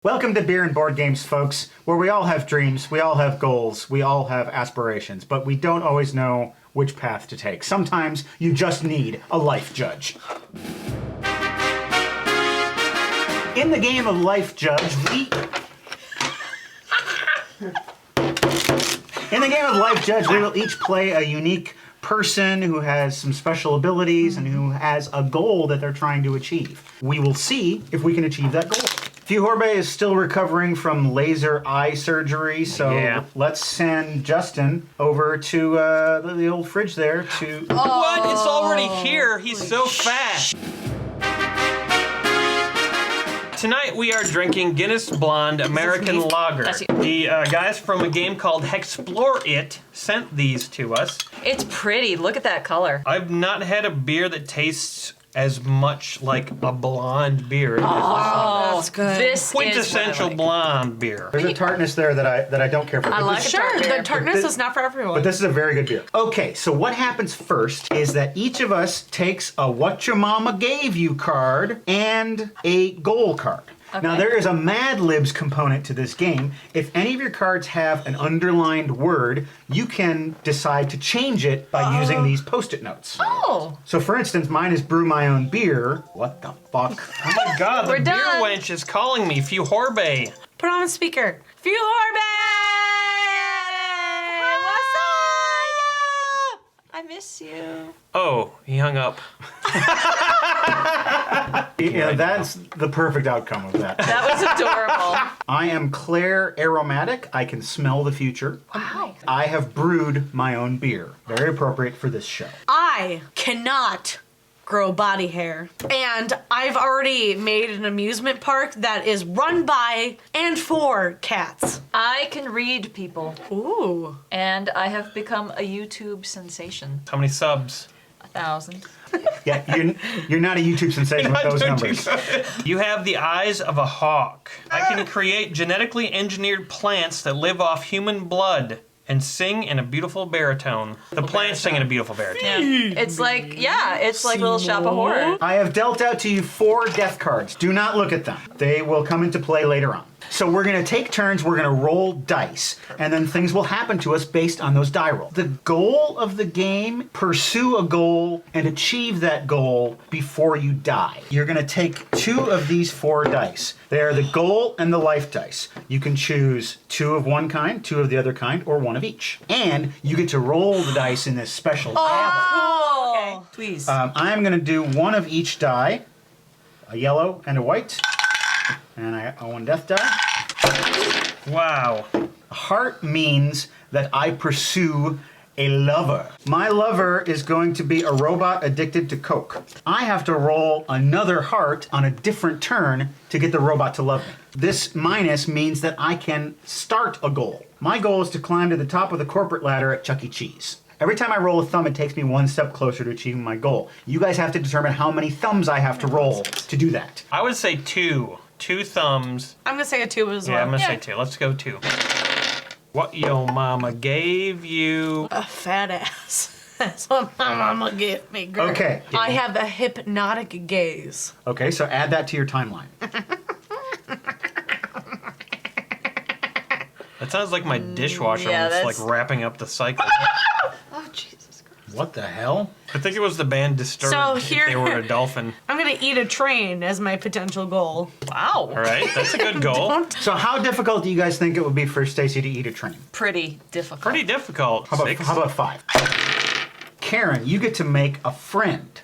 Welcome to Beer and Board Games, folks, where we all have dreams, we all have goals, we all have aspirations, but we don't always know which path to take. Sometimes you just need a life judge. In the game of Life Judge, we will each play a unique person who has some special abilities and who has a goal that they're trying to achieve. We will see if we can achieve that goal. Fjorbe is still recovering from laser eye surgery, so let's send Justin over to the old fridge there to... What? It's already here. He's so fast. Tonight we are drinking Guinness Blonde American Lager. The guys from a game called Hexplore It sent these to us. It's pretty. Look at that color. I've not had a beer that tastes as much like a blonde beer. Oh, that's good. This quintessential blonde beer. There's a tartness there that I don't care for. I like Sure, the tartness is not for everyone. But this is a very good beer. Okay, so what happens first is that each of us takes a What Your Mama Gave You card and a goal card. Okay. Now there is a Mad Libs component to this game. If any of your cards have an underlined word, you can decide to change it by using these Post-it notes. Oh. So for instance, mine is Brew My Own Beer. What the fuck? Oh my god, the We're beer done. wench is calling me. Fjorbe. Put on speaker. Fjorbe! What's up? I miss you. Oh, he hung up. Yeah, that's the perfect outcome of that. That was adorable. I am Claire Aromatic. I can smell the future. Wow. I have brewed my own beer. Very appropriate for this show. I cannot grow body hair. And I've already made an amusement park that is run by and for cats. I can read people, Ooh. and I have become a YouTube sensation. How many subs? 1,000. Yeah, you're not a YouTube sensation with those numbers. You have the eyes of a hawk. I can create genetically engineered plants that live off human blood and sing in a beautiful baritone. The plants sing in a beautiful baritone. Yeah. It's like Little Shop of Horror. I have dealt out to you 4 death cards. Do not look at them. They will come into play later on. So we're going to take turns, we're going to roll dice, and then things will happen to us based on those die rolls. The goal of the game, pursue a goal and achieve that goal before you die. You're going to take 2 of these 4 dice. They are the goal and the life dice. You can choose 2 of one kind, 2 of the other kind, or 1 of each. And you get to roll the dice in this special tablet. Oh, Okay. please. I'm going to do 1 of each die, a yellow and a white, and I got 1 death die. Wow. Heart means that I pursue a lover. My lover is going to be a robot addicted to Coke. I have to roll another heart on a different turn to get the robot to love me. This minus means that I can start a goal. My goal is to climb to the top of the corporate ladder at Chuck E. Cheese. Every time I roll a thumb, it takes me 1 step closer to achieving my goal. You guys have to determine how many thumbs I have to roll to do that. I would say 2. 2 thumbs. I'm gonna say a 2 as well. Yeah, I'm gonna say 2. Let's go 2. What your mama gave you. A fat ass. That's what my mama gave me, girl. Okay. I have a hypnotic gaze. Okay, so add that to your timeline. That sounds like my dishwasher yeah, when it's that's- like wrapping up the cycle. Oh, Jesus Christ. What the hell? I think it was the band Disturbed So if here- they were a dolphin. I'm gonna eat a train as my potential goal. Wow. All right, that's a good goal. So how difficult do you guys think it would be for Stacy to eat a train? Pretty difficult. Pretty difficult. How about, 6. how about 5? Karen, you get to make a friend.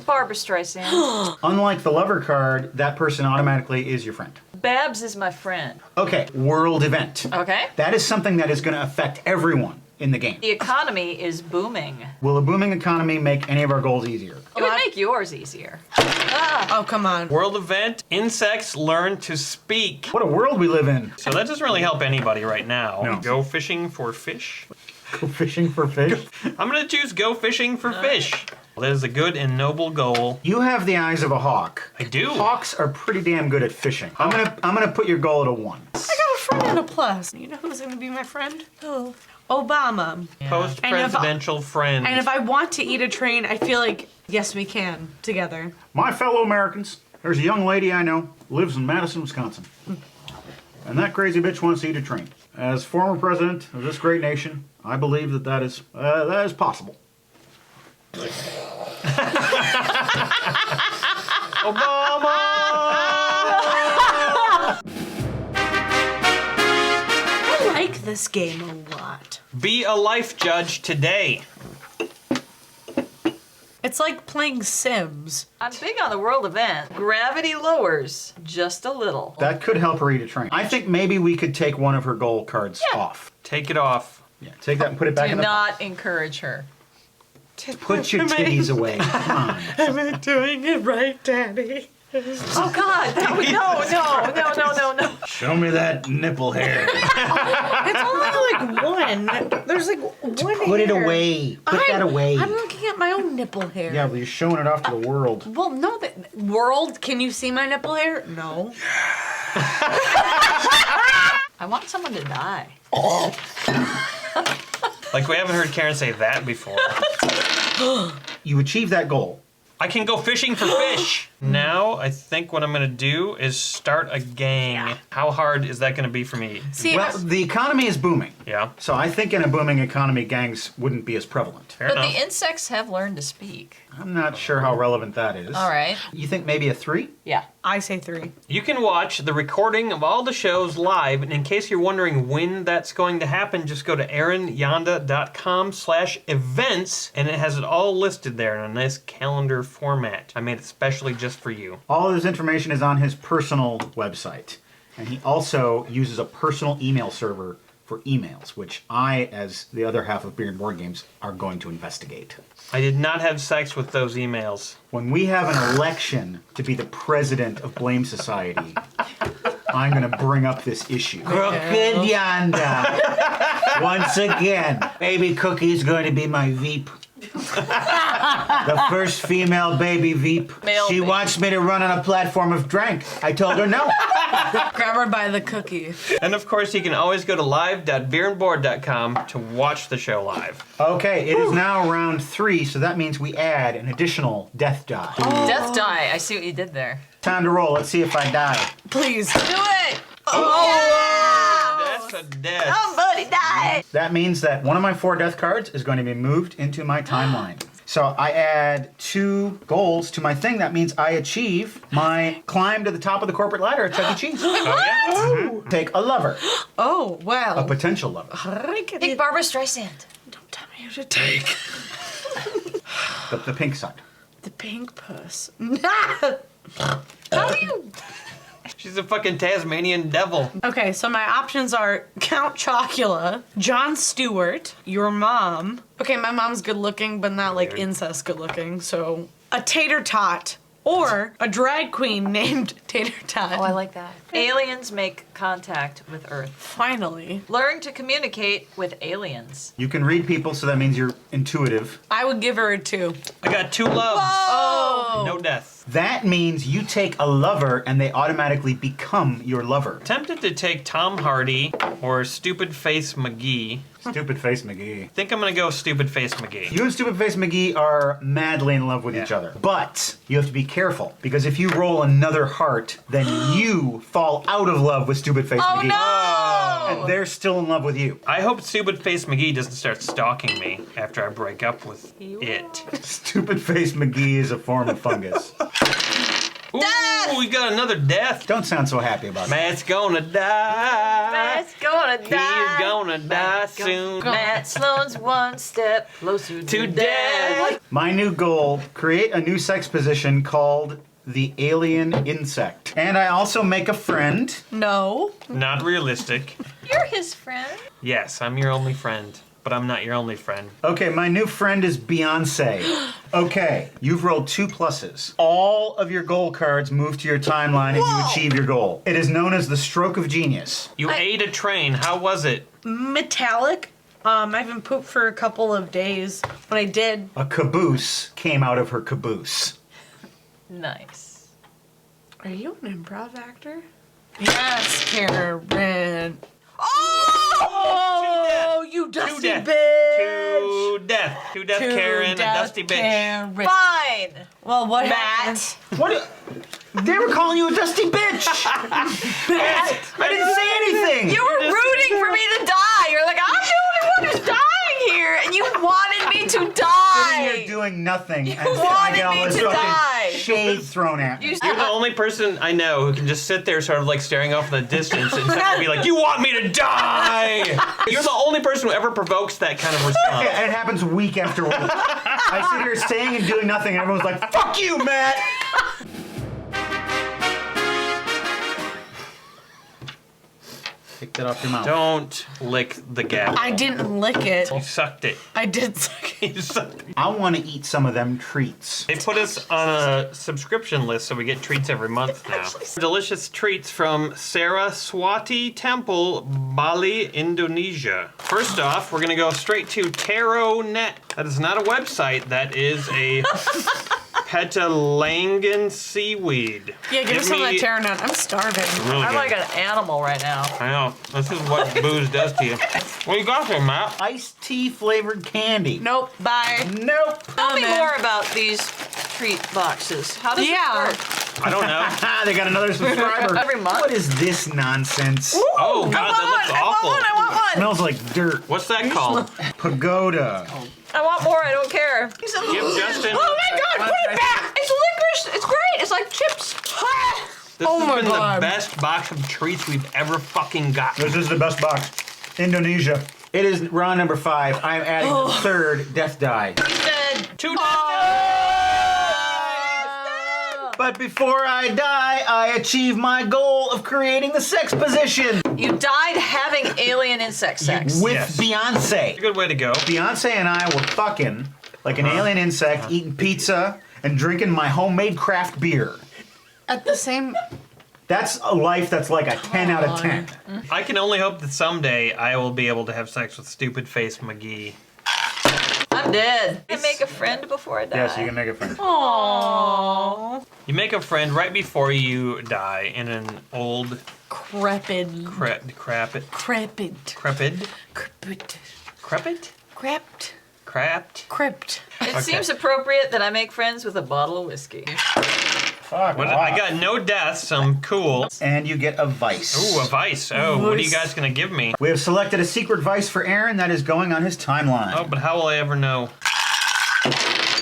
Barbara Streisand. Unlike the lover card, that person automatically is your friend. Babs is my friend. Okay, world event. Okay. That is something that is going to affect everyone in the game. The economy is booming. Will a booming economy make any of our goals easier? It would make yours easier. Oh, come on. World event, insects learn to speak. What a world we live in. So that doesn't really help anybody right now. No. Go fishing for fish. Go fishing for fish. I'm gonna choose go fishing for fish. That is a good and noble goal. You have the eyes of a hawk. I do. Hawks are pretty damn good at fishing. I'm gonna put your goal at a 1. I got a friend and a plus. You know who's gonna be my friend? Oh, Obama. Post-presidential friends. And if I want to eat a train, I feel like, yes, we can, together. My fellow Americans, there's a young lady I know, lives in Madison, Wisconsin. And that crazy bitch wants to eat a train. As former president of this great nation, I believe that is possible. Obama! I like this game a lot. Be a life judge today. It's like playing Sims. I'm big on the world event. Gravity lowers just a little. That could help her eat a train. I think maybe we could take one of her goal cards off. Take it off. Yeah, take that and put it back Do in the not encourage her. Put your titties away. Come on. Am I doing it right, Daddy? Oh God! No! Show me that nipple hair. It's only like one. There's like one Put it hair. away. Put that away. I'm looking at my own nipple hair. Yeah, but you're showing it off to the world. Well, no, world, can you see my nipple hair? No. I want someone to die. Like, we haven't heard Karen say that before. You achieve that goal. I can go fishing for fish. Now, I think what I'm gonna do is start a gang. How hard is that gonna be for me? See, Well, the economy is booming. Yeah, So I think in a booming economy, gangs wouldn't be as prevalent. fair But enough. the insects have learned to speak. I'm not sure how relevant that is. All right. You think maybe a 3? Yeah. I say 3. You can watch the recording of all the shows live, and in case you're wondering when that's going to happen, just go to aaronYanda.com/events, and it has it all listed there in a nice calendar format. I made it specially just for you. All of this information is on his personal website. And he also uses a personal email server for emails, which I, as the other half of Beer and Board Games, are going to investigate. I did not have sex with those emails. When we have an election to be the president of Blame Society, I'm going to bring up this issue. Crooked Yanda. Once again, Baby Cookie's going to be my Veep. The first female baby Veep. Male She Veep. wants me to run on a platform of drink. I told her no. Grab her by the cookie. And of course, you can always go to live.beerandboard.com to watch the show live. Okay, it is now round 3, so that means we add an additional death die. Death die. I see what you did there. Time to roll. Let's see if I die. Please. Do it! That's a death. Somebody died! That means that one of my 4 death cards is going to be moved into my timeline. So I add 2 goals to my thing. That means I achieve my climb to the top of the corporate ladder at Chuck E. Cheese. Oh, yeah? Take a lover, Oh, a well. potential lover. Take Barbara Streisand. Don't tell me who to take. The pink side. The pink puss. How do you... She's a fucking Tasmanian devil. Okay, so my options are Count Chocula, Jon Stewart, your mom. Okay, my mom's good looking, but not like incest good looking, so a tater tot. Or a drag queen named Tater Tot. Oh, I like that. Aliens make contact with Earth. Finally. Learn to communicate with aliens. You can read people, so that means you're intuitive. I would give her a 2. I got 2 loves. Oh. No death. That means you take a lover and they automatically become your lover. Tempted to take Tom Hardy or Stupid Face McGee. Stupid Face McGee. Think I'm gonna go Stupid Face McGee. You and Stupid Face McGee are madly in love with each other. But you have to be careful, because if you roll another heart, then you fall out of love with Stupid Face Oh McGee. no! And they're still in love with you. I hope Stupid Face McGee doesn't start stalking me after I break up with it. Stupid Face McGee is a form of fungus. Ooh, we got another death. Don't sound so happy about that. Matt's gonna die. Matt's gonna die. He's gonna die soon. Matt Sloan's one step closer To to death. My new goal, create a new sex position called the alien insect. And I also make a friend. No. Not realistic. You're his friend. Yes, I'm your only friend, but I'm not your only friend. Okay, my new friend is Beyonce. Okay, you've rolled 2 pluses. All of your goal cards move to your timeline and you achieve your goal. It is known as the stroke of genius. You ate a train. How was it? Metallic. I haven't pooped for a couple of days. When I did, A caboose came out of her caboose. Nice. are you an improv actor? Yes, Karen. Oh, you dusty death. bitch. To death. To death, Karen, a dusty bitch. Karen. Fine. Well, what Matt. What? They were calling you a dusty bitch. I didn't say nothing. You were rooting for me to die. You're like, I'm the only one who's dying here, and you wanted me to Sitting die. here doing nothing. And wanted I get all me this to fucking die. shade thrown at me. You're the only person I know who can just sit there sort of like staring off in the distance and suddenly be like, you want me to die! You're the only person who ever provokes that kind of response. And it happens week after week. I sit here staying and doing nothing, and everyone's like, fuck you, Matt! Take that off your mouth. Don't lick the gavel. I didn't lick it. You sucked it. I did suck it. You sucked it. I want to eat some of them treats. They put us on a subscription list so we get treats every month now. Delicious treats from Saraswati Temple, Bali, Indonesia. First off, we're gonna go straight to TaroNet. That is not a website, that is a Petalangan seaweed. Yeah, give me some of that taro nut. I'm starving. Really I'm good. like an animal right now. I know. This is what booze does to you. What you got there, Matt? Iced tea flavored candy. Nope. Bye. Nope. Tell me man. more about these treat boxes. How does Yeah. this work? I don't know. Ah, they got another subscriber. Every month? What is this nonsense? Oh, God, that looks awful. I want one. Smells like dirt. What's that called? Pagoda. I want more. I don't care. Give Justin. Oh my God! Put it back. It's licorice. It's great. It's like chips. This Oh has my been God. the best box of treats we've ever fucking got. This is the best box. Indonesia. It is round number 5. I'm adding the third death die. Two But before I die, I achieve my goal of creating the sex position You died having alien insect sex. with Yes. Beyonce. Good way to go. Beyonce and I were fucking like an alien insect, eating pizza and drinking my homemade craft beer. At the same. That's a life that's like a 10 out of 10. I can only hope that someday I will be able to have sex with Stupid Face McGee. I'm dead. Can I make a friend before I die? Yes, you can make a friend. Aww. You make a friend right before you die in an old Crepid. crepid, Crepid. crepid, Crepid. crepid, Crept. crapped. Crypt. It seems appropriate that I make friends with a bottle of whiskey. Fuck What, off. I got no deaths, so I'm cool. And you get a vice. Ooh, a vice. Oh, what are you guys gonna give me? We have selected a secret vice for Aaron that is going on his timeline. Oh, but how will I ever know?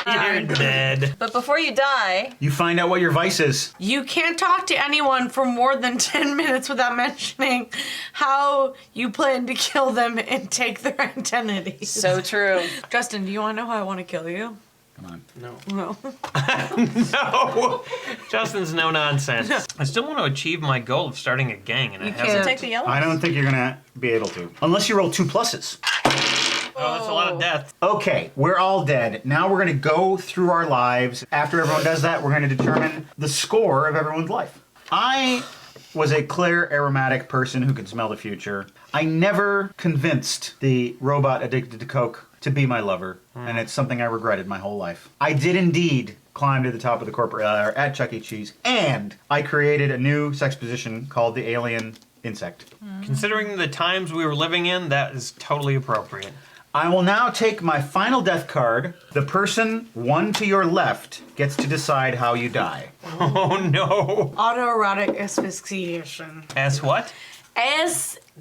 You're dead. But before you die, You find out what your vice is. You can't talk to anyone for more than 10 minutes without mentioning how you plan to kill them and take their identities. so true. Justin, do you want to know how I want to kill you? Come on. No. No! Justin's no nonsense. I still want to achieve my goal of starting a gang, and I You haven't. can't. Take the yellow. I don't think you're gonna be able to. Unless you roll 2 pluses. Oh, that's a lot of death. Okay, we're all dead. Now we're gonna go through our lives. After everyone does that, we're gonna determine the score of everyone's life. I was a clear aromatic person who could smell the future. I never convinced the robot addicted to coke to be my lover, and it's something I regretted my whole life. I did indeed climb to the top of the corporate ladder at Chuck E. Cheese, and I created a new sex position called the alien insect. Considering the times we were living in, that is totally appropriate. I will now take my final death card. The person, one to your left, gets to decide how you die. Oh no. Autoerotic asphyxiation. S what?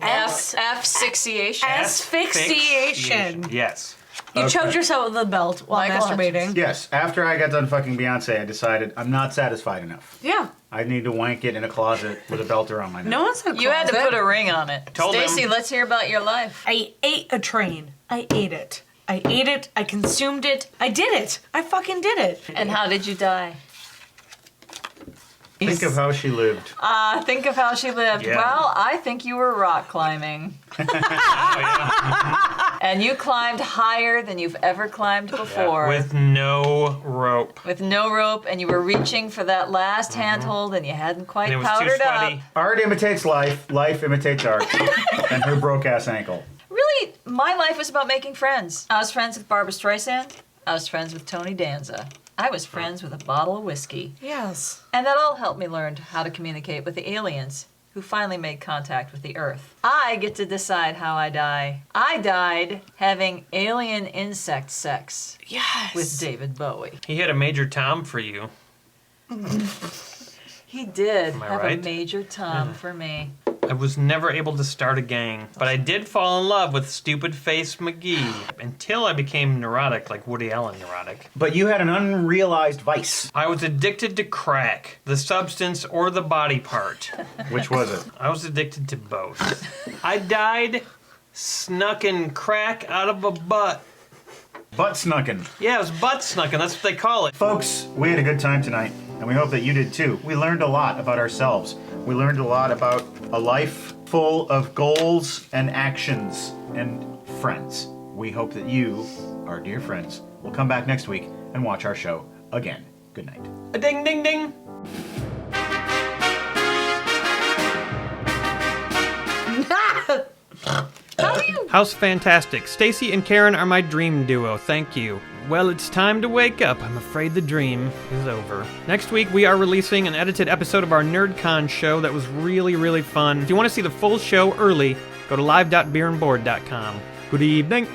Asphyxiation. Asphyxiation. Yes. You choked yourself with a belt while Michael masturbating. Yes, after I got done fucking Beyonce, I decided I'm not satisfied enough. Yeah. I need to wank it in a closet with a belt around my neck. No one said You had to closet. put a ring on it. Told him. Stacy, let's hear about your life. I ate a train. I ate it. I ate it. I consumed it. I did it. I fucking did it. And how did you die? Think of how she lived. Think of how she lived. Yeah. Well, I think you were rock climbing. And you climbed higher than you've ever climbed before. With no rope. With no rope, and you were reaching for that last handhold, and you hadn't quite And it was too powdered up. sweaty. Art imitates life, life imitates art, and her broke ass ankle. Really, my life was about making friends. I was friends with Barbara Streisand. I was friends with Tony Danza. I was friends with a bottle of whiskey. Yes. And that all helped me learn how to communicate with the aliens who finally made contact with the Earth. I get to decide how I die. I died having alien insect sex Yes. with David Bowie. He had a Major Tom for you. He did Am I have right? a major Tom for me. I was never able to start a gang, but I did fall in love with Stupid Face McGee until I became neurotic, like Woody Allen neurotic. But you had an unrealized vice. I was addicted to crack, the substance or the body part. Which was it? I was addicted to both. I died snucking crack out of a butt. Butt snucking. Yeah, it was butt snucking, that's what they call it. Folks, we had a good time tonight, and we hope that you did too. We learned a lot about ourselves. We learned a lot about a life full of goals and actions and friends. We hope that you, our dear friends, will come back next week and watch our show again. Good night. A ding ding ding. How's fantastic. Stacy and Karen are my dream duo. Thank you. Well, it's time to wake up. I'm afraid the dream is over. Next week, we are releasing an edited episode of our NerdCon show that was really, really fun. If you want to see the full show early, go to live.beerandboard.com. Good evening.